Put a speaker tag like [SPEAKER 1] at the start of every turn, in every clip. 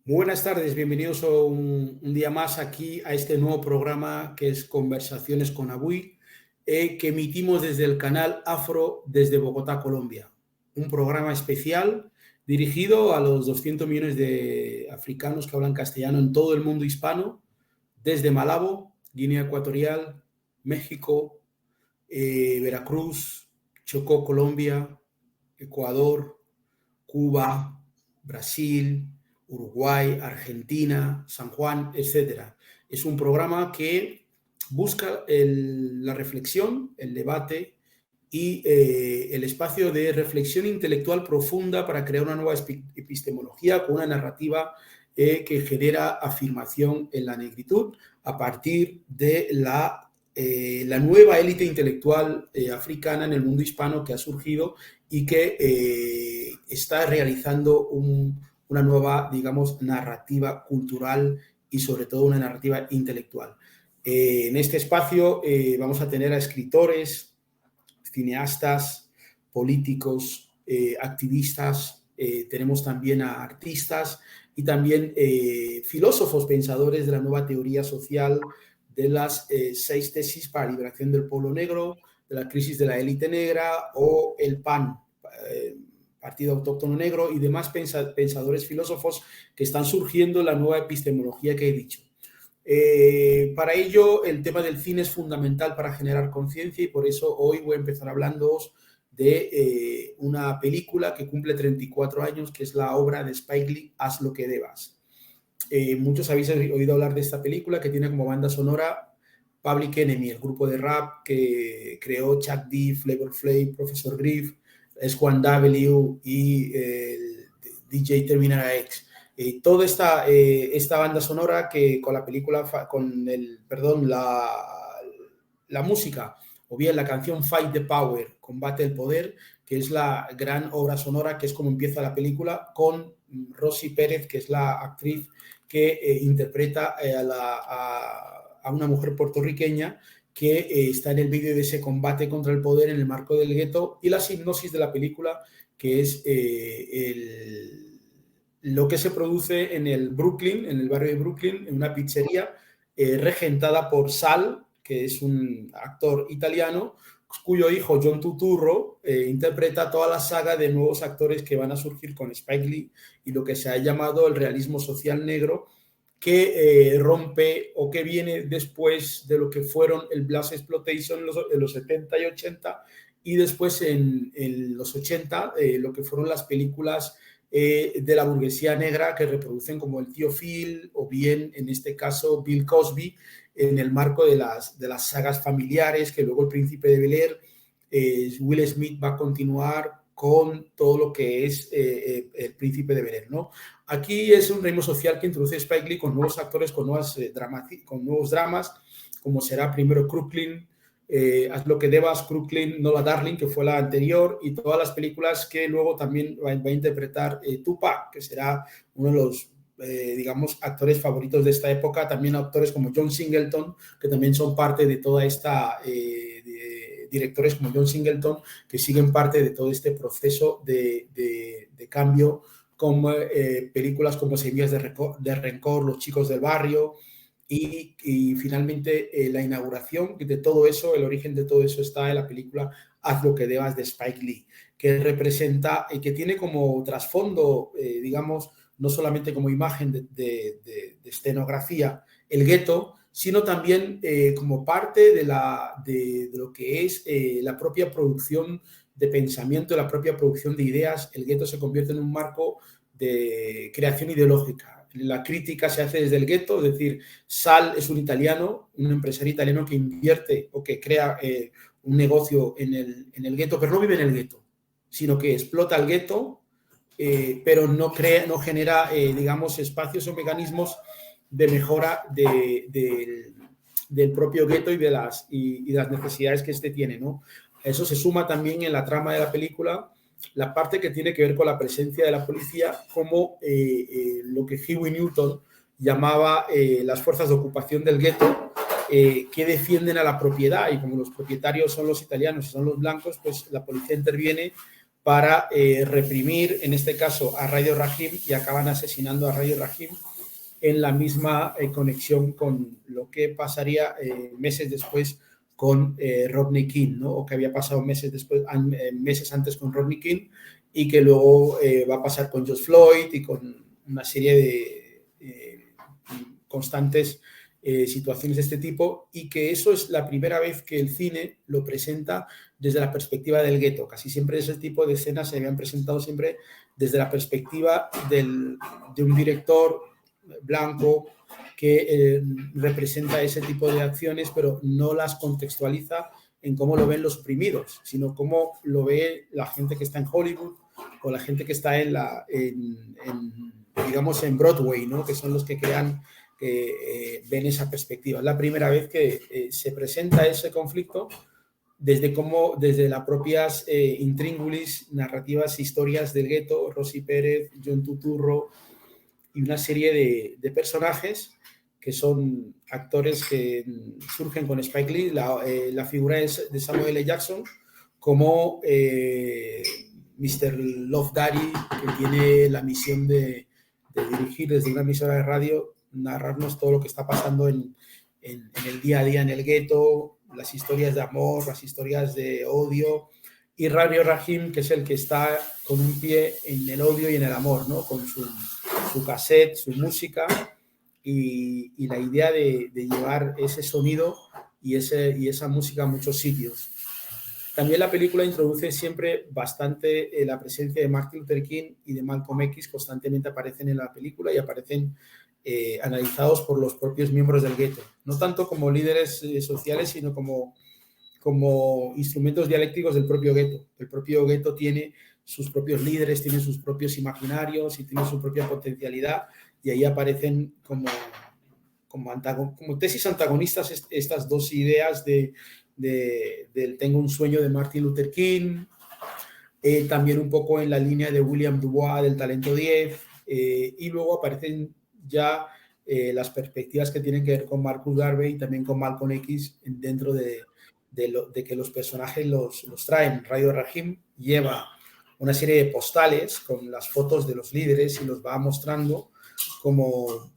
[SPEAKER 1] Muy buenas tardes, bienvenidos un día más aquí a este nuevo programa que es Conversaciones con Abuy, que emitimos desde el canal Afro desde Bogotá, Colombia. Un programa especial dirigido a los 200 millones de africanos que hablan castellano en todo el mundo hispano, desde Malabo, Guinea Ecuatorial, México, Veracruz, Chocó, Colombia, Ecuador, Cuba, Brasil, Uruguay, Argentina, San Juan, etcétera. Es un programa que busca la reflexión, el debate y el espacio de reflexión intelectual profunda para crear una nueva epistemología con una narrativa que genera afirmación en la negritud a partir de la nueva élite intelectual africana en el mundo hispano que ha surgido y que está realizando una nueva, digamos, narrativa cultural y sobre todo una narrativa intelectual. En este espacio vamos a tener a escritores, cineastas, políticos, activistas, tenemos también a artistas y también filósofos pensadores de la nueva teoría social, de las 6 tesis para la liberación del pueblo negro, de la crisis de la élite negra o el PAN, Partido Autóctono Negro, y demás pensadores filósofos que están surgiendo en la nueva epistemología que he dicho. Para ello, el tema del cine es fundamental para generar conciencia y por eso hoy voy a empezar hablándoos de una película que cumple 34 años, que es la obra de Spike Lee, Haz lo que debas. Muchos habéis oído hablar de esta película que tiene como banda sonora Public Enemy, el grupo de rap que creó Chuck D, Flavor Flav, Professor Griff, S1W y DJ Terminal X. Toda esta banda sonora que con la película, la música, o bien la canción Fight the Power, Combate el Poder, que es la gran obra sonora, que es como empieza la película, con Rosy Pérez, que es la actriz que interpreta a una mujer puertorriqueña que está en el vídeo de ese combate contra el poder en el marco del gueto, y la hipnosis de la película, que es lo que se produce en el Brooklyn, en el barrio de Brooklyn, en una pizzería regentada por Sal, que es un actor italiano, cuyo hijo John Turturro interpreta toda la saga de nuevos actores que van a surgir con Spike Lee y lo que se ha llamado el realismo social negro, que rompe o que viene después de lo que fueron el Black Exploitation en los 70 y 80 y después en los 80 lo que fueron las películas de la burguesía negra que reproducen como el tío Phil o bien en este caso Bill Cosby en el marco de las sagas familiares, que luego el Príncipe de Bel-Air, Will Smith va a continuar con todo lo que es el Príncipe de Bel-Air, ¿no? Aquí es un reino social que introduce Spike Lee con nuevos actores, con nuevos dramas, como será primero Crooklyn, Haz lo que debas, Crooklyn, Nola Darling, que fue la anterior, y todas las películas que luego también va a interpretar Tupac, que será uno de los digamos, actores favoritos de esta época, también actores como John Singleton, que también son parte de toda esta, directores como John Singleton, que siguen parte de todo este proceso de cambio, como películas como Semillas de Rencor, Los chicos del barrio, y finalmente la inauguración de todo eso, el origen de todo eso está en la película Haz lo que debas de Spike Lee, que representa y que tiene como trasfondo, digamos, no solamente como imagen de escenografía el gueto, sino también como parte de lo que es la propia producción de pensamiento, la propia producción de ideas. El gueto se convierte en un marco de creación ideológica. La crítica se hace desde el gueto, es decir, Sal es un italiano, un empresario italiano que invierte o que crea un negocio en el gueto, pero no vive en el gueto, sino que explota el gueto, pero no genera, digamos, espacios o mecanismos de mejora del propio gueto y de las necesidades que este tiene, ¿no? Eso se suma también en la trama de la película, la parte que tiene que ver con la presencia de la policía, como lo que Huey Newton llamaba las fuerzas de ocupación del gueto, que defienden a la propiedad, y como los propietarios son los italianos y son los blancos, pues la policía interviene para reprimir, en este caso, a Radio Rahim, y acaban asesinando a Radio Rahim en la misma conexión con lo que pasaría meses después con Rodney King, ¿no? O que había pasado meses antes con Rodney King, y que luego va a pasar con George Floyd y con una serie de constantes situaciones de este tipo, y que eso es la primera vez que el cine lo presenta desde la perspectiva del gueto. Casi siempre ese tipo de escenas se habían presentado siempre desde la perspectiva de un director blanco que representa ese tipo de acciones, pero no las contextualiza en cómo lo ven los oprimidos, sino cómo lo ve la gente que está en Hollywood o la gente que está digamos, en Broadway, ¿no? Que son los que crean, que ven esa perspectiva. Es la primera vez que se presenta ese conflicto desde las propias intríngulis, narrativas, historias del gueto, Rosy Pérez, John Turturro y una serie de personajes que son actores que surgen con Spike Lee. La figura es de Samuel L. Jackson como Mr. Love Daddy, que tiene la misión de dirigir desde una emisora de radio, narrarnos todo lo que está pasando en el día a día en el gueto, las historias de amor, las historias de odio, y Radio Rahim, que es el que está con un pie en el odio y en el amor, ¿no? Con su cassette, su música, y la idea de llevar ese sonido y esa música a muchos sitios. También la película introduce siempre bastante la presencia de Martin Luther King y de Malcolm X, constantemente aparecen en la película y aparecen analizados por los propios miembros del gueto, no tanto como líderes sociales, sino como instrumentos dialécticos del propio gueto. El propio gueto tiene sus propios líderes, tiene sus propios imaginarios y tiene su propia potencialidad, y ahí aparecen como tesis antagonistas estas dos ideas del Tengo un sueño de Martin Luther King, también un poco en la línea de William Du Bois del Talento 10, y luego aparecen ya las perspectivas que tienen que ver con Marcus Garvey y también con Malcolm X dentro de que los personajes los traen. Radio Rahim lleva una serie de postales con las fotos de los líderes y los va mostrando como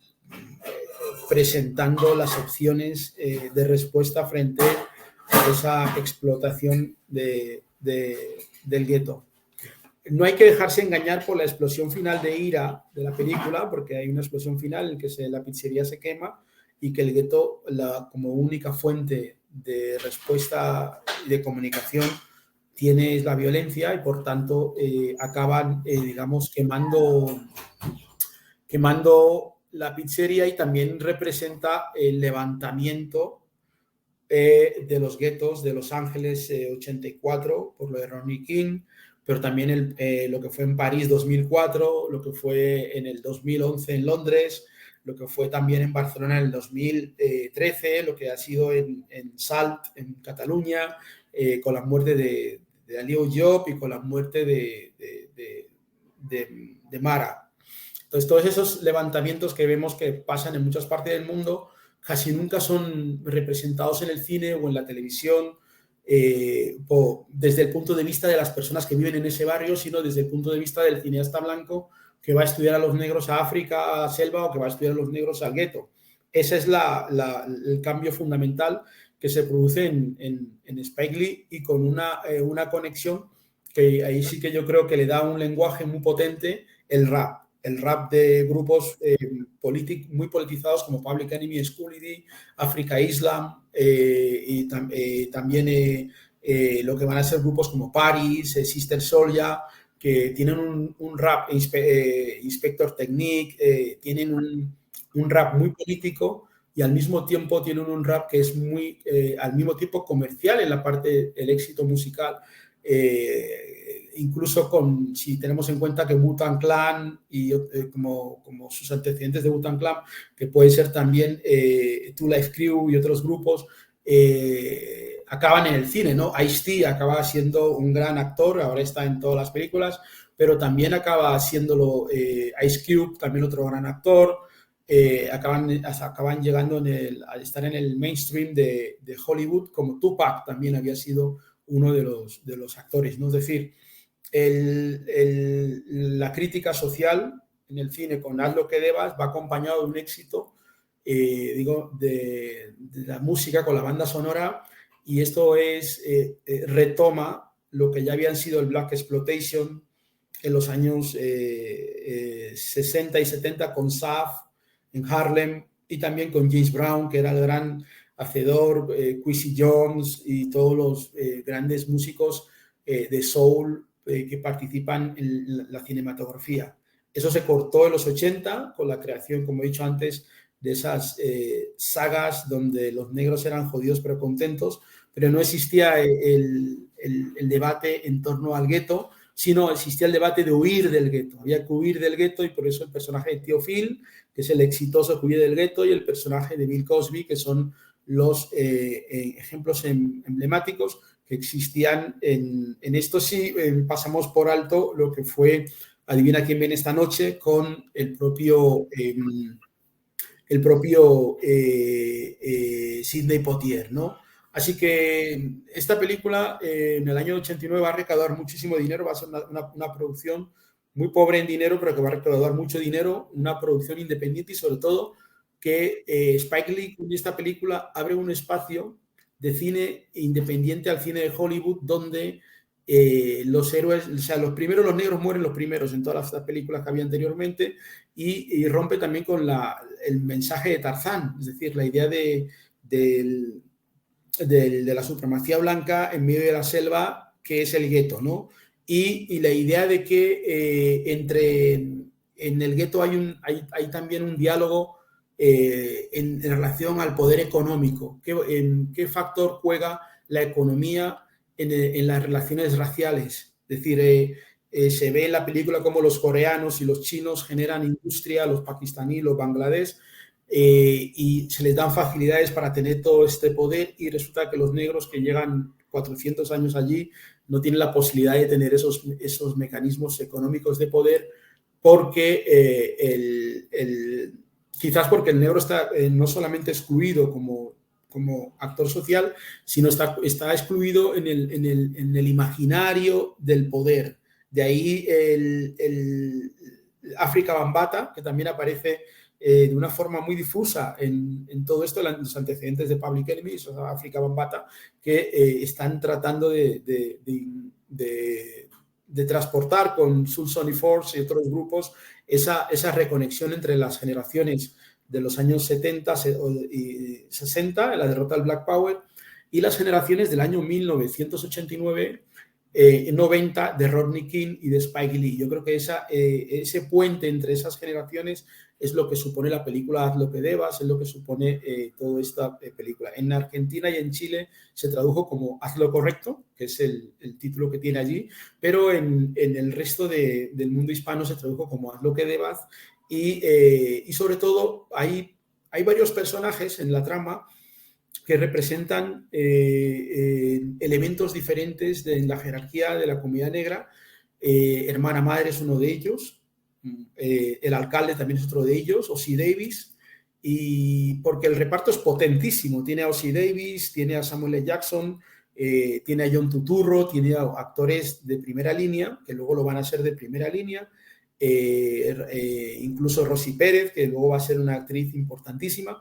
[SPEAKER 1] presentando las opciones de respuesta frente a esa explotación del gueto. No hay que dejarse engañar por la explosión final de ira de la película, porque hay una explosión final en que la pizzería se quema y que el gueto, como única fuente de respuesta y de comunicación, tiene la violencia, y por tanto acaban, digamos, quemando la pizzería, y también representa el levantamiento de los guetos de Los Ángeles 84 por lo de Rodney King, pero también lo que fue en París 2004, lo que fue en el 2011 en Londres, lo que fue también en Barcelona en el 2013, lo que ha sido en Salt, en Cataluña, con la muerte de Aliou Diop y con la muerte de Mara. Entonces, todos esos levantamientos que vemos que pasan en muchas partes del mundo casi nunca son representados en el cine o en la televisión desde el punto de vista de las personas que viven en ese barrio, sino desde el punto de vista del cineasta blanco que va a estudiar a los negros a África, a la selva, o que va a estudiar a los negros al gueto. Ese es el cambio fundamental que se produce en Spike Lee, y con una conexión que ahí sí que yo creo que le da un lenguaje muy potente, el rap de grupos muy politizados como Public Enemy, Schoolly D, Africa Islam, y también lo que van a ser grupos como Paris, Sister Souljah, que tienen un rap, Inspector Technique, tienen un rap muy político, y al mismo tiempo tienen un rap que es muy, al mismo tiempo comercial en la parte del éxito musical. Incluso si tenemos en cuenta que Wu-Tang Clan y como sus antecedentes de Wu-Tang Clan, que puede ser también Two Live Crew y otros grupos, acaban en el cine, ¿no? Ice-T acaba siendo un gran actor, ahora está en todas las películas, pero también acaba siéndolo Ice Cube, también otro gran actor. Acaban llegando a estar en el mainstream de Hollywood, como Tupac también había sido uno de los actores, ¿no? Es decir, la crítica social en el cine con Haz lo que debas va acompañado de un éxito, de la música con la banda sonora, y esto retoma lo que ya habían sido el Black Exploitation en los años 60 y 70 con Saf en Harlem, y también con James Brown, que era el gran hacedor, Quincy Jones y todos los grandes músicos de soul que participan en la cinematografía. Eso se cortó en los 80 con la creación, como he dicho antes, de esas sagas donde los negros eran jodidos pero contentos, pero no existía el debate en torno al gueto, sino existía el debate de huir del gueto. Había que huir del gueto, y por eso el personaje de Tío Phil, que es el exitoso que huye del gueto, y el personaje de Bill Cosby, que son los ejemplos emblemáticos que existían en esto. Sí, pasamos por alto lo que fue Adivina quién viene esta noche con el propio Sidney Poitier, ¿no? Así que esta película en el año 89 va a recaudar muchísimo dinero, va a ser una producción muy pobre en dinero, pero que va a recaudar mucho dinero, una producción independiente, y sobre todo que Spike Lee con esta película abre un espacio de cine independiente al cine de Hollywood, donde los héroes, o sea, los negros mueren los primeros en todas las películas que había anteriormente, y rompe también con el mensaje de Tarzán, es decir, la idea de la supremacía blanca en medio de la selva, que es el gueto, ¿no? Y la idea de que en el gueto hay también un diálogo en relación al poder económico. ¿Qué factor juega la economía en las relaciones raciales? Es decir, se ve en la película cómo los coreanos y los chinos generan industria, los pakistaníes, los bangladés, y se les dan facilidades para tener todo este poder, y resulta que los negros que llegan 400 años allí no tienen la posibilidad de tener esos mecanismos económicos de poder, porque quizás porque el negro está no solamente excluido como actor social, sino está excluido en el imaginario del poder. De ahí el África Bambata, que también aparece de una forma muy difusa en todo esto, los antecedentes de Public Enemy, o sea, África Bambata, que están tratando de transportar con Soul Sony Force y otros grupos esa reconexión entre las generaciones de los años 70 y 60, la derrota del Black Power, y las generaciones del año 1989, 90, de Rodney King y de Spike Lee. Yo creo que ese puente entre esas generaciones es lo que supone la película Haz lo que debas, es lo que supone toda esta película. En Argentina y en Chile se tradujo como Haz lo correcto, que es el título que tiene allí, pero en el resto del mundo hispano se tradujo como Haz lo que debas, y sobre todo hay varios personajes en la trama que representan elementos diferentes en la jerarquía de la comunidad negra. Hermana Madre es uno de ellos, el alcalde también es otro de ellos, Ossie Davis, y porque el reparto es potentísimo. Tiene a Ossie Davis, tiene a Samuel L. Jackson, tiene a John Turturro, tiene a actores de primera línea, que luego lo van a ser de primera línea, incluso Rosy Pérez, que luego va a ser una actriz importantísima.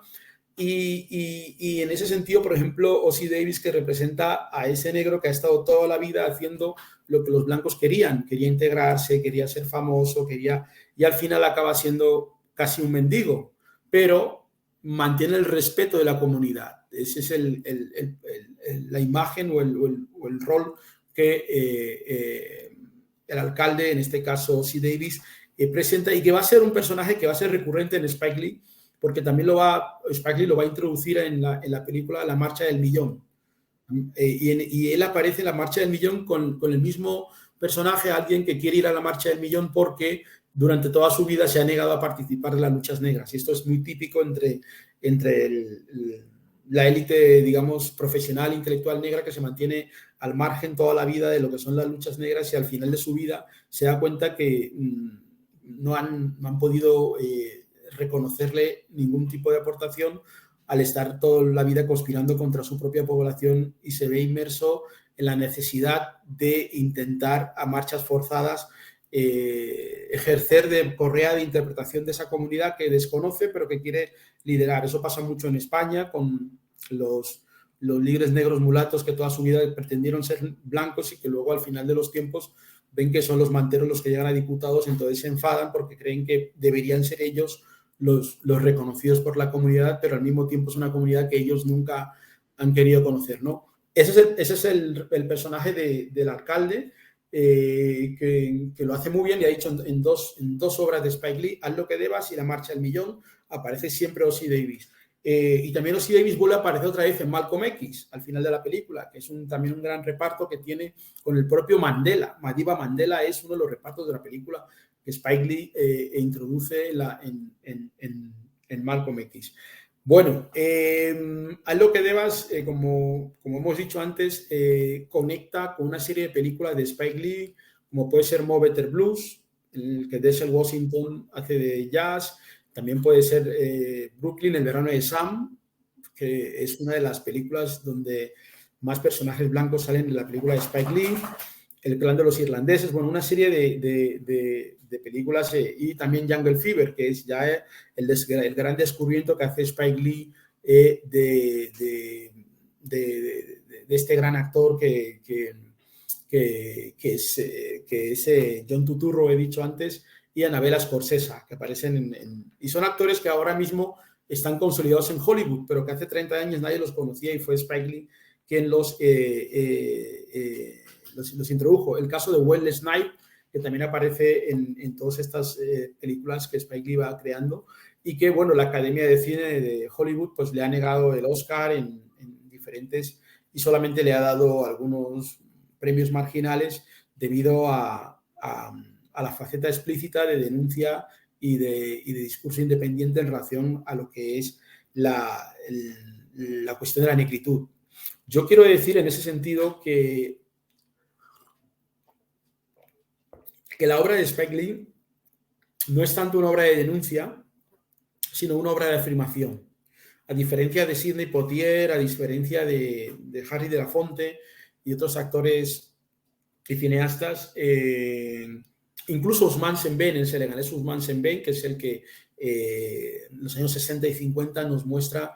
[SPEAKER 1] Y en ese sentido, por ejemplo, Ossie Davis, que representa a ese negro que ha estado toda la vida haciendo lo que los blancos quería integrarse, quería ser famoso, y al final acaba siendo casi un mendigo, pero mantiene el respeto de la comunidad. Ese es la imagen o el rol que el alcalde, en este caso Ossie Davis, presenta, y que va a ser un personaje que va a ser recurrente en Spike Lee, porque también Spike Lee lo va a introducir en la película La Marcha del Millón. Y él aparece en La Marcha del Millón con el mismo personaje, alguien que quiere ir a la Marcha del Millón porque durante toda su vida se ha negado a participar en las luchas negras. Y esto es muy típico entre la élite, digamos, profesional, intelectual negra, que se mantiene al margen toda la vida de lo que son las luchas negras, y al final de su vida se da cuenta que no han podido reconocerle ningún tipo de aportación, al estar toda la vida conspirando contra su propia población y se ve inmerso en la necesidad de intentar a marchas forzadas ejercer de correa de interpretación de esa comunidad que desconoce pero que quiere liderar. Eso pasa mucho en España con los líderes negros mulatos que toda su vida pretendieron ser blancos y que luego al final de los tiempos ven que son los manteros los que llegan a diputados, entonces se enfadan porque creen que deberían ser ellos los reconocidos por la comunidad, pero al mismo tiempo es una comunidad que ellos nunca han querido conocer, ¿no? Ese es el personaje del alcalde, que lo hace muy bien y ha dicho en dos obras de Spike Lee, Haz lo que debas y La marcha del millón, aparece siempre Ossie Davis. Y también Ossie Davis vuelve a aparecer otra vez en Malcolm X, al final de la película, que es también un gran reparto que tiene con el propio Mandela. Madiba Mandela es uno de los repartos de la película que Spike Lee introduce en Malcolm X. Bueno, Haz lo que debas, como hemos dicho antes, conecta con una serie de películas de Spike Lee, como puede ser Mo Better Blues, en el que Denzel Washington hace de jazz. También puede ser Brooklyn, El verano de Sam, que es una de las películas donde más personajes blancos salen en la película de Spike Lee. El clan de los irlandeses, bueno, una serie de películas, y también Jungle Fever, que es ya el gran descubrimiento que hace Spike Lee de este gran actor que es John Turturro, he dicho antes, y Annabella Scorsese, que aparecen y son actores que ahora mismo están consolidados en Hollywood, pero que hace 30 años nadie los conocía y fue Spike Lee quien los introdujo. El caso de Wesley Snipes, que también aparece en todas estas películas que Spike Lee va creando y que, bueno, la Academia de Cine de Hollywood pues le ha negado el Oscar en diferentes y solamente le ha dado algunos premios marginales debido a la faceta explícita de denuncia y de discurso independiente en relación a lo que es la cuestión de la negritud. Yo quiero decir en ese sentido que la obra de Spike Lee no es tanto una obra de denuncia, sino una obra de afirmación. A diferencia de Sidney Poitier, a diferencia de Harry Belafonte y otros actores y cineastas, incluso Ousmane Sembène, el senegalés Ousmane Sembène, que es el que en los años 60 y 50 nos muestra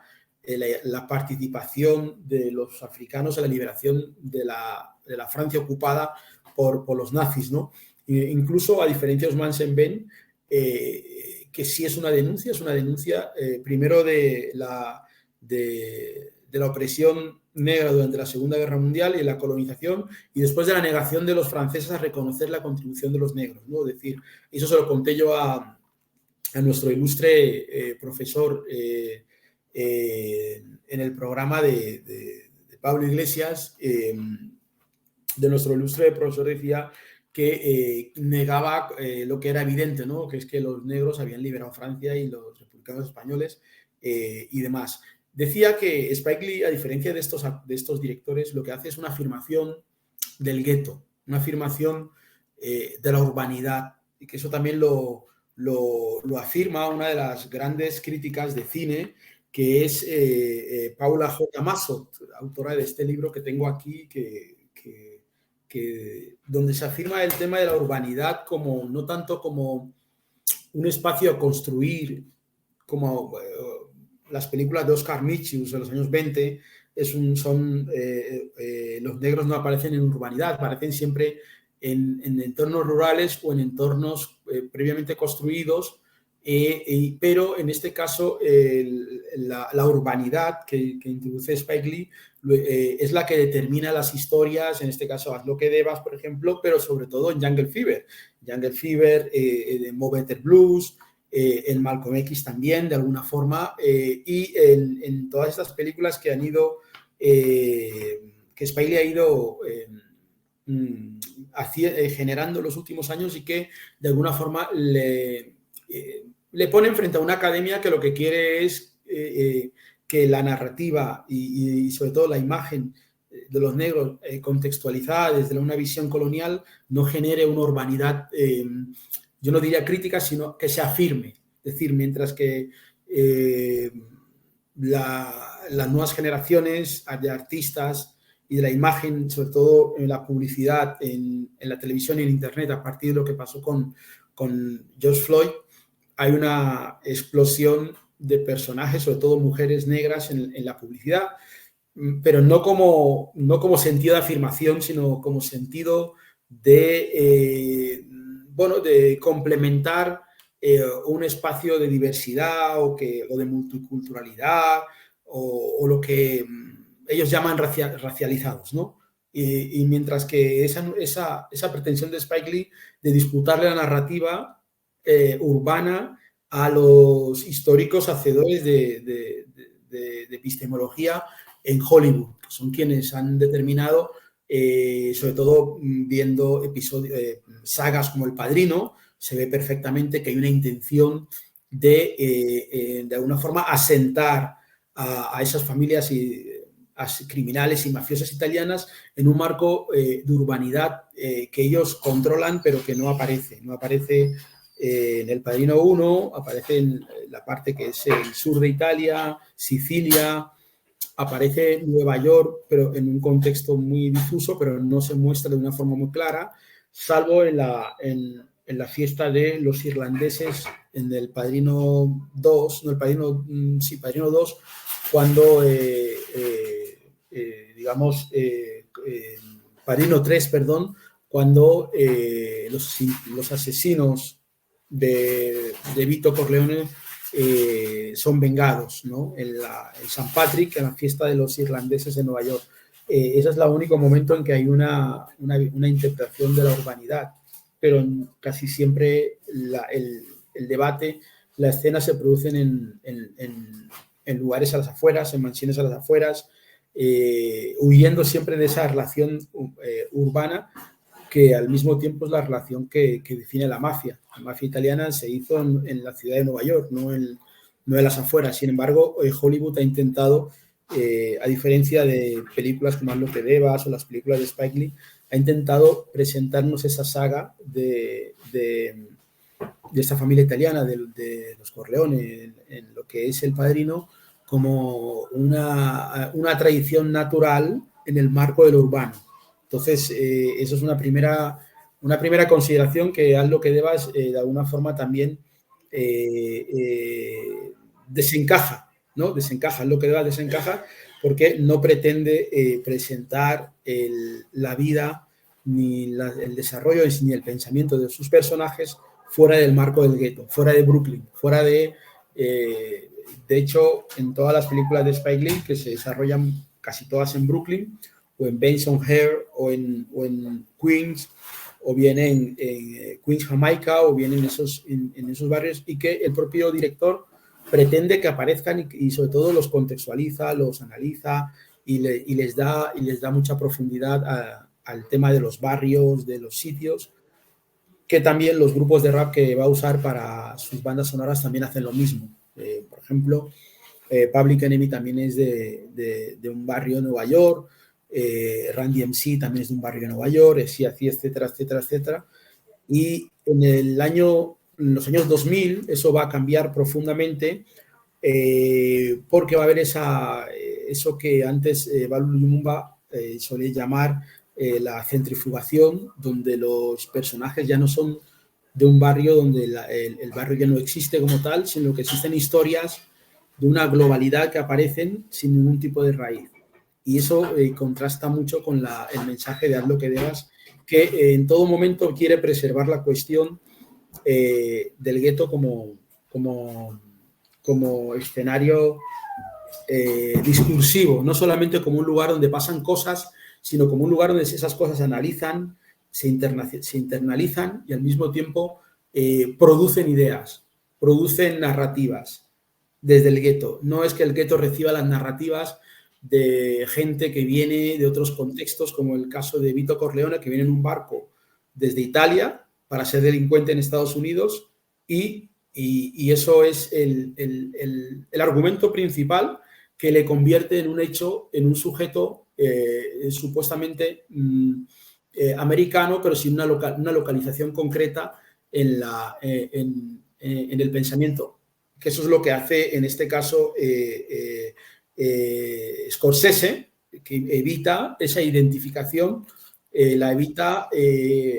[SPEAKER 1] la participación de los africanos en la liberación de la Francia ocupada por los nazis, ¿no? Incluso a diferencia de Ousmane Sembène, que sí es una denuncia primero de la opresión negra durante la Segunda Guerra Mundial y la colonización, y después de la negación de los franceses a reconocer la contribución de los negros, ¿no? Es decir, eso se lo conté yo a nuestro ilustre profesor en el programa de Pablo Iglesias, de nuestro ilustre profesor, decía que negaba lo que era evidente, ¿no? Que es que los negros habían liberado Francia y los republicanos españoles y demás. Decía que Spike Lee, a diferencia de estos directores, lo que hace es una afirmación del gueto, una afirmación de la urbanidad, y que eso también lo afirma una de las grandes críticas de cine, que es Paula J. Massot, autora de este libro que tengo aquí, donde se afirma el tema de la urbanidad como no tanto como un espacio a construir, como las películas de Oscar Micheaux de los años 20, los negros no aparecen en urbanidad, aparecen siempre en entornos rurales o en entornos previamente construidos, pero en este caso la urbanidad que introduce Spike Lee es la que determina las historias, en este caso Haz lo que debas, por ejemplo, pero sobre todo en Jungle Fever, de Mo Better Blues, en Malcolm X también, de alguna forma, y en todas estas películas que han ido, que Spike Lee ha ido generando en los últimos años y que de alguna forma le ponen frente a una academia que lo que quiere es que la narrativa y sobre todo la imagen de los negros contextualizada desde una visión colonial no genere una urbanidad, yo no diría crítica, sino que se afirme. Es decir, mientras que las nuevas generaciones de artistas y de la imagen, sobre todo en la publicidad, en la televisión y en Internet, a partir de lo que pasó con George Floyd, hay una explosión de personajes, sobre todo mujeres negras, en la publicidad, pero no como sentido de afirmación, sino como sentido de, de complementar un espacio de diversidad o de multiculturalidad o lo que ellos llaman racializados, ¿no? Y mientras que esa pretensión de Spike Lee de disputarle la narrativa urbana a los históricos hacedores de epistemología en Hollywood, que son quienes han determinado, sobre todo viendo sagas como El Padrino, se ve perfectamente que hay una intención de alguna forma asentar a esas familias criminales y mafiosas italianas en un marco de urbanidad que ellos controlan pero que no aparece en El Padrino 1, aparece en la parte que es el sur de Italia, Sicilia, aparece Nueva York, pero en un contexto muy difuso, pero no se muestra de una forma muy clara, salvo en la fiesta de los irlandeses en El Padrino 2, no, Padrino 2, cuando, Padrino 3, perdón, cuando los asesinos de Vito Corleone son vengados, ¿no? En San Patrick, en la fiesta de los irlandeses en Nueva York. Ese es el único momento en que hay una interpretación de la urbanidad, pero casi siempre el debate, la escena se producen en lugares a las afueras, en mansiones a las afueras, huyendo siempre de esa relación urbana que al mismo tiempo es la relación que define la mafia. La mafia italiana se hizo en la ciudad de Nueva York, no en las afueras. Sin embargo, Hollywood ha intentado, a diferencia de películas como Haz lo que debas o las películas de Spike Lee, ha intentado presentarnos esa saga de esta familia italiana, de los Corleone, en lo que es El Padrino, como una tradición natural en el marco de lo urbano. Entonces, eso es una primera consideración, que Haz lo que debas, de alguna forma también desencaja, ¿no? Desencaja, Haz lo que debas desencaja, porque no pretende presentar la vida ni el desarrollo ni el pensamiento de sus personajes fuera del marco del gueto, fuera de Brooklyn, fuera de hecho, en todas las películas de Spike Lee, que se desarrollan casi todas en Brooklyn, o en Bensonhurst, o en Queens, o bien en Queens, Jamaica, o bien en esos barrios, y que el propio director pretende que aparezcan y sobre todo los contextualiza, los analiza y les da mucha profundidad al tema de los barrios, de los sitios, que también los grupos de rap que va a usar para sus bandas sonoras también hacen lo mismo. Por ejemplo, Public Enemy también es de un barrio de Nueva York, Randy MC también es de un barrio de Nueva York, etcétera, etcétera, etcétera. Y en los años 2000 eso va a cambiar profundamente, porque va a haber eso que antes Balu Lumumba solía llamar la centrifugación, donde los personajes ya no son de un barrio, donde el barrio ya no existe como tal, sino que existen historias de una globalidad que aparecen sin ningún tipo de raíz. Y eso contrasta mucho con el mensaje de Haz lo que debas, que en todo momento quiere preservar la cuestión del gueto como escenario discursivo, no solamente como un lugar donde pasan cosas, sino como un lugar donde esas cosas se analizan, se internalizan y al mismo tiempo producen ideas, producen narrativas desde el gueto. No es que el gueto reciba las narrativas de gente que viene de otros contextos, como el caso de Vito Corleone, que viene en un barco desde Italia para ser delincuente en Estados Unidos, y eso es el argumento principal que le convierte en un hecho, en un sujeto supuestamente americano, pero sin una localización concreta en el pensamiento. que eso es lo que hace en este caso Scorsese, que evita esa identificación, la evita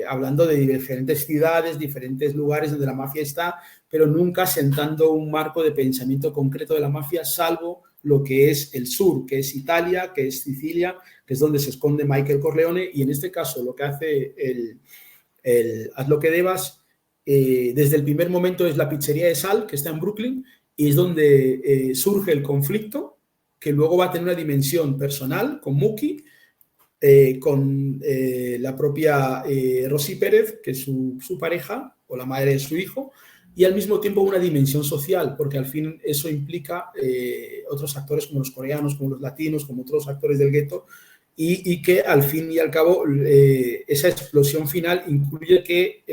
[SPEAKER 1] hablando de diferentes ciudades, diferentes lugares donde la mafia está, pero nunca sentando un marco de pensamiento concreto de la mafia, salvo lo que es el sur, que es Italia, que es Sicilia, que es donde se esconde Michael Corleone, y en este caso lo que hace Haz lo que debas, desde el primer momento es la pizzería de Sal, que está en Brooklyn, y es donde surge el conflicto, que luego va a tener una dimensión personal con Mookie, con la propia Rosy Pérez, que es su pareja, o la madre de su hijo, y al mismo tiempo una dimensión social, porque al fin eso implica otros actores como los coreanos, como los latinos, como otros actores del gueto, y que al fin y al cabo esa explosión final incluye que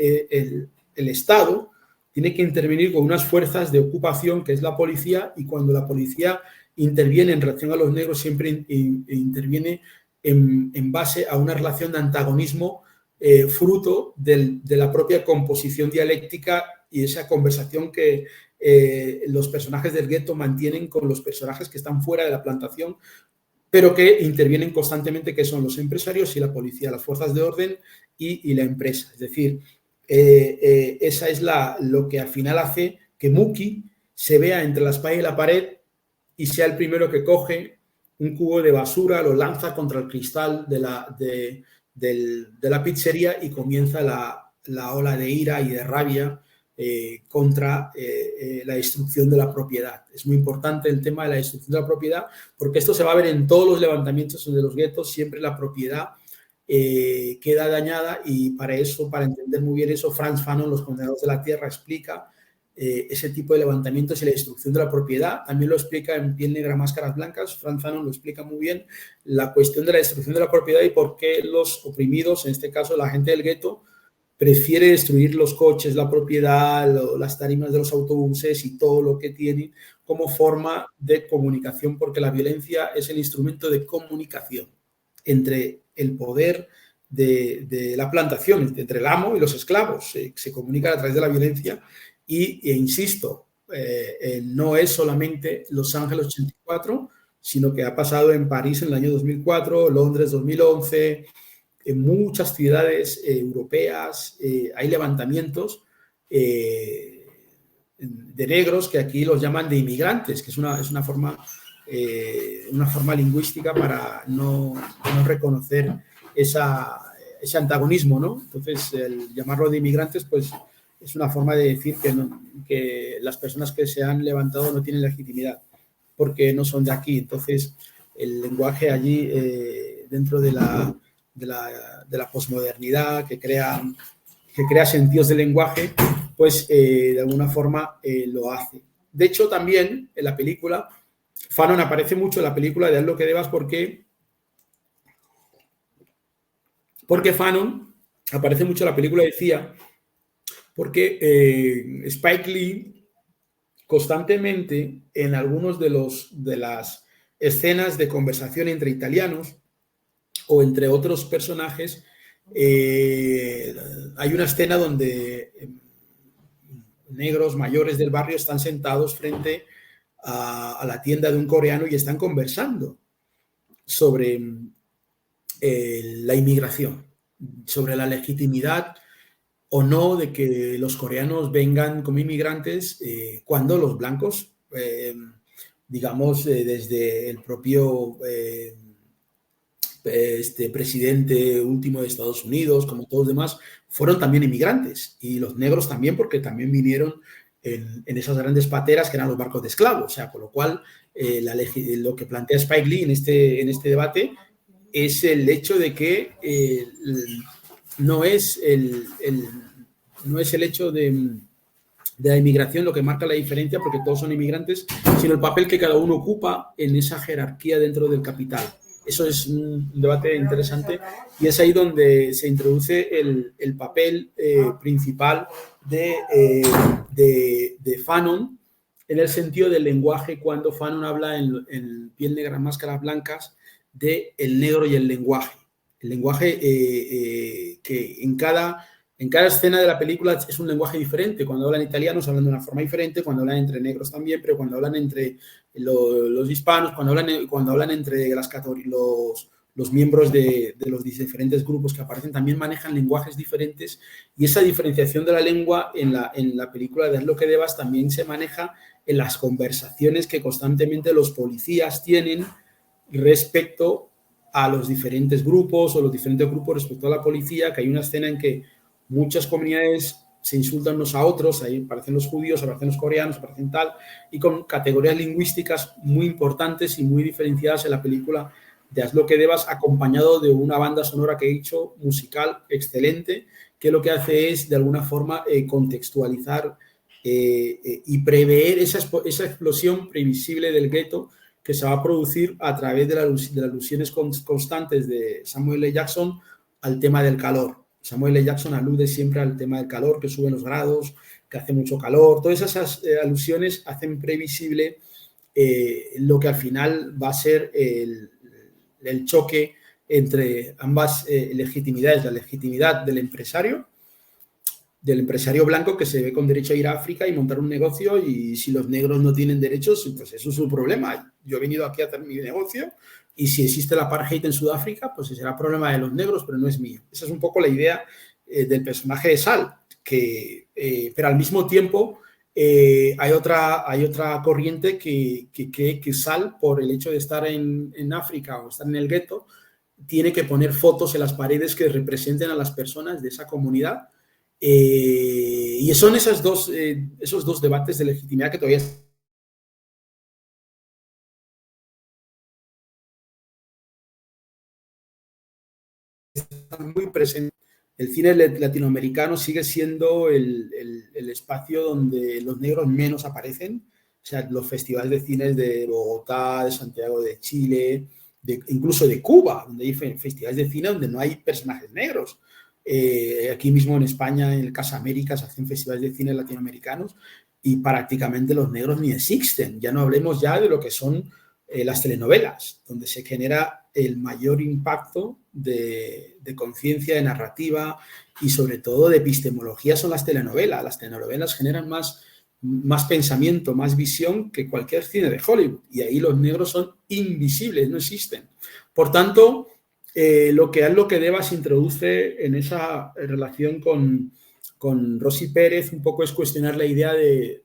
[SPEAKER 1] el Estado tiene que intervenir con unas fuerzas de ocupación, que es la policía, y cuando la policía interviene en relación a los negros, siempre interviene en base a una relación de antagonismo fruto de la propia composición dialéctica y esa conversación que los personajes del gueto mantienen con los personajes que están fuera de la plantación, pero que intervienen constantemente, que son los empresarios y la policía, las fuerzas de orden y la empresa. Es decir, esa es lo que al final hace que Mookie se vea entre la espada y la pared y sea el primero que coge un cubo de basura, lo lanza contra el cristal de la pizzería y comienza la ola de ira y de rabia contra la destrucción de la propiedad. Es muy importante el tema de la destrucción de la propiedad, porque esto se va a ver en todos los levantamientos de los guetos, siempre la propiedad queda dañada, y para entender muy bien eso, Frantz Fanon, Los condenados de la tierra, explica ese tipo de levantamientos y la destrucción de la propiedad. También lo explica en Piel negra, máscaras blancas. Frantz Fanon lo explica muy bien, la cuestión de la destrucción de la propiedad y por qué los oprimidos, en este caso la gente del gueto, prefiere destruir los coches, la propiedad, las tarimas de los autobuses y todo lo que tienen como forma de comunicación, porque la violencia es el instrumento de comunicación entre el poder de la plantación, entre el amo y los esclavos. Se comunican a través de la violencia e insisto, no es solamente Los Ángeles 84, sino que ha pasado en París en el año 2004, Londres 2011, en muchas ciudades europeas hay levantamientos de negros, que aquí los llaman de inmigrantes, que es una forma lingüística para no reconocer ese antagonismo, ¿no? Entonces, el llamarlo de inmigrantes, pues es una forma de decir que las personas que se han levantado no tienen legitimidad porque no son de aquí. Entonces, el lenguaje allí, dentro de la posmodernidad que crea sentidos de lenguaje, pues de alguna forma lo hace. De hecho, también en la película, Fanon aparece mucho en la película de Haz lo que debas, porque Fanon aparece mucho en la película, decía, porque Spike Lee constantemente en algunos de las escenas de conversación entre italianos o entre otros personajes, hay una escena donde negros mayores del barrio están sentados frente a la tienda de un coreano y están conversando sobre la inmigración, sobre la legitimidad o no de que los coreanos vengan como inmigrantes cuando los blancos, digamos, desde el propio presidente último de Estados Unidos, como todos los demás, fueron también inmigrantes, y los negros también, porque también vinieron en esas grandes pateras que eran los barcos de esclavos. O sea, con lo cual lo que plantea Spike Lee en este debate es el hecho de que no es el hecho de la inmigración lo que marca la diferencia, porque todos son inmigrantes, sino el papel que cada uno ocupa en esa jerarquía dentro del capital. Eso es un debate interesante, y es ahí donde se introduce el papel principal de Fanon, en el sentido del lenguaje, cuando Fanon habla en Piel negra, máscaras blancas, de el negro y el lenguaje. El lenguaje que en cada En cada escena de la película es un lenguaje diferente. Cuando hablan italianos hablan de una forma diferente, cuando hablan entre negros también, pero cuando hablan entre los hispanos, cuando hablan entre los miembros de los diferentes grupos que aparecen, también manejan lenguajes diferentes, y esa diferenciación de la lengua en la película de Haz lo que debas también se maneja en las conversaciones que constantemente los policías tienen respecto a los diferentes grupos o los diferentes grupos respecto a la policía, que hay una escena en que muchas comunidades se insultan unos a otros, ahí aparecen los judíos, aparecen los coreanos, aparecen tal, y con categorías lingüísticas muy importantes y muy diferenciadas en la película de Haz lo que debas, acompañado de una banda sonora que he hecho, musical, excelente, que lo que hace es, de alguna forma, contextualizar y prever esa explosión previsible del gueto que se va a producir a través de las alusiones constantes de Samuel L. Jackson al tema del calor. Samuel L. Jackson alude siempre al tema del calor, que suben los grados, que hace mucho calor. Todas esas alusiones hacen previsible lo que al final va a ser el choque entre ambas legitimidades, la legitimidad del empresario blanco que se ve con derecho a ir a África y montar un negocio, y si los negros no tienen derechos, pues eso es su problema. Yo he venido aquí a hacer mi negocio, y si existe el apartheid en Sudáfrica, pues será problema de los negros, pero no es mío. Esa es un poco la idea del personaje de Sal, pero al mismo tiempo hay otra corriente que cree que Sal, por el hecho de estar en África o estar en el gueto, tiene que poner fotos en las paredes que representen a las personas de esa comunidad. Y son esos dos debates de legitimidad que todavía están muy presentes. El cine latinoamericano sigue siendo el espacio donde los negros menos aparecen. O sea, los festivales de cine de Bogotá, de Santiago de Chile, incluso de Cuba, donde hay festivales de cine donde no hay personajes negros. Aquí mismo en España, en el Casa América, se hacen festivales de cine latinoamericanos y prácticamente los negros ni existen. Ya no hablemos ya de lo que son las telenovelas, donde se genera el mayor impacto de conciencia, de narrativa y sobre todo de epistemología son las telenovelas. Las telenovelas generan más pensamiento, más visión que cualquier cine de Hollywood, y ahí los negros son invisibles, no existen. Por tanto, lo que Devas introduce en esa relación con Rosy Pérez un poco es cuestionar la idea de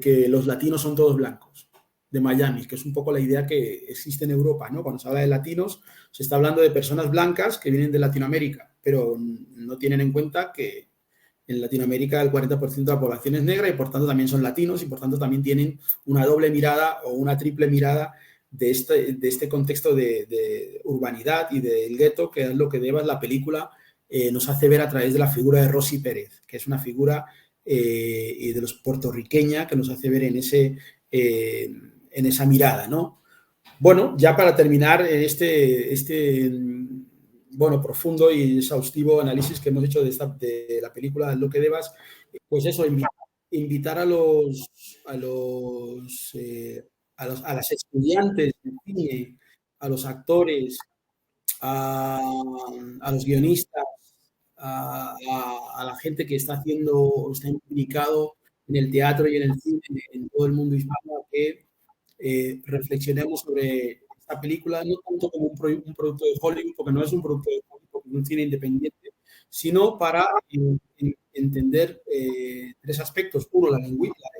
[SPEAKER 1] que los latinos son todos blancos, de Miami, que es un poco la idea que existe en Europa, ¿no? Cuando se habla de latinos, se está hablando de personas blancas que vienen de Latinoamérica, pero no tienen en cuenta que en Latinoamérica el 40% de la población es negra y por tanto también son latinos y por tanto también tienen una doble mirada o una triple mirada de este contexto de urbanidad y del gueto, que es lo que Devas, la película, nos hace ver a través de la figura de Rosy Pérez, que es una figura de los puertorriqueña que nos hace ver en esa mirada, ¿no? Bueno, ya para terminar bueno, profundo y exhaustivo análisis que hemos hecho de la película Lo que Devas, pues eso, invitar a las estudiantes de cine, a los actores, a, a los guionistas, a la gente que está implicado en el teatro y en el cine en todo el mundo hispano, a que reflexionemos sobre esta película, no tanto como un producto de Hollywood, porque no es un producto de Hollywood, porque es un cine independiente, sino para entender tres aspectos. Uno,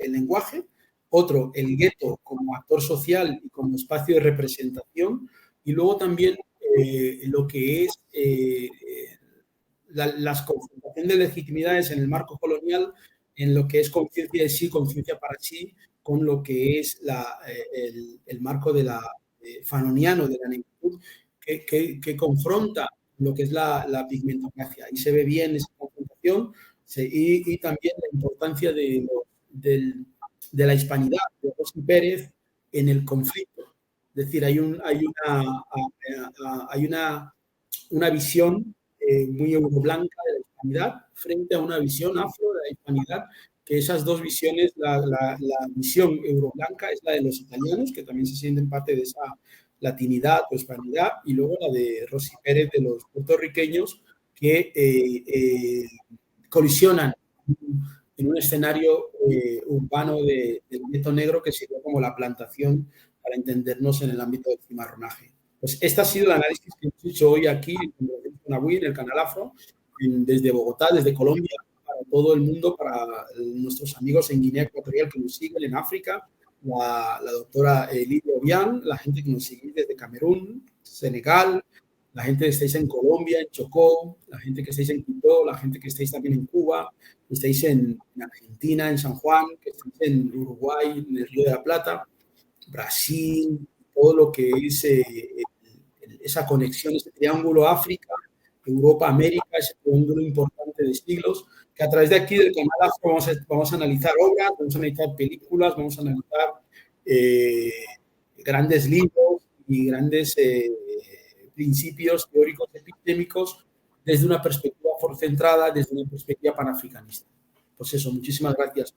[SPEAKER 1] el lenguaje; otro, el gueto como actor social y como espacio de representación; y luego también lo que es las confrontaciones de legitimidades en el marco colonial, en lo que es conciencia de sí, conciencia para sí, con lo que es el marco de fanoniano de la negritud, que confronta lo que es la pigmentocracia. Y se ve bien esa confrontación y también la importancia de la hispanidad de Rosy Pérez en el conflicto. Es decir, hay una visión muy euroblanca de la hispanidad frente a una visión afro de la hispanidad, que esas dos visiones, la visión euroblanca es la de los italianos, que también se sienten parte de esa latinidad o hispanidad, y luego la de Rosy Pérez de los puertorriqueños, que colisionan en un escenario urbano del gueto negro que sirve como la plantación para entendernos en el ámbito del cimarronaje. Pues este ha sido el análisis que hemos hecho hoy aquí en el Canal Afro, desde Bogotá, desde Colombia, para todo el mundo, para nuestros amigos en Guinea Ecuatorial que nos siguen, en África, la doctora Lidia Obiang, la gente que nos sigue desde Camerún, Senegal, la gente que estáis en Colombia, en Chocó, la gente que estáis en Quito, la gente que estáis también en Cuba, que estáis en Argentina, en San Juan, que estáis en Uruguay, en el Río de la Plata, Brasil, todo lo que es esa conexión, ese triángulo África, Europa, América, ese triángulo importante de siglos, que a través de aquí del Canal Afro vamos a analizar obras, vamos a analizar películas, vamos a analizar grandes libros y grandes principios teóricos epistémicos desde una perspectiva forcentrada, desde una perspectiva panafricanista. Pues eso, muchísimas gracias.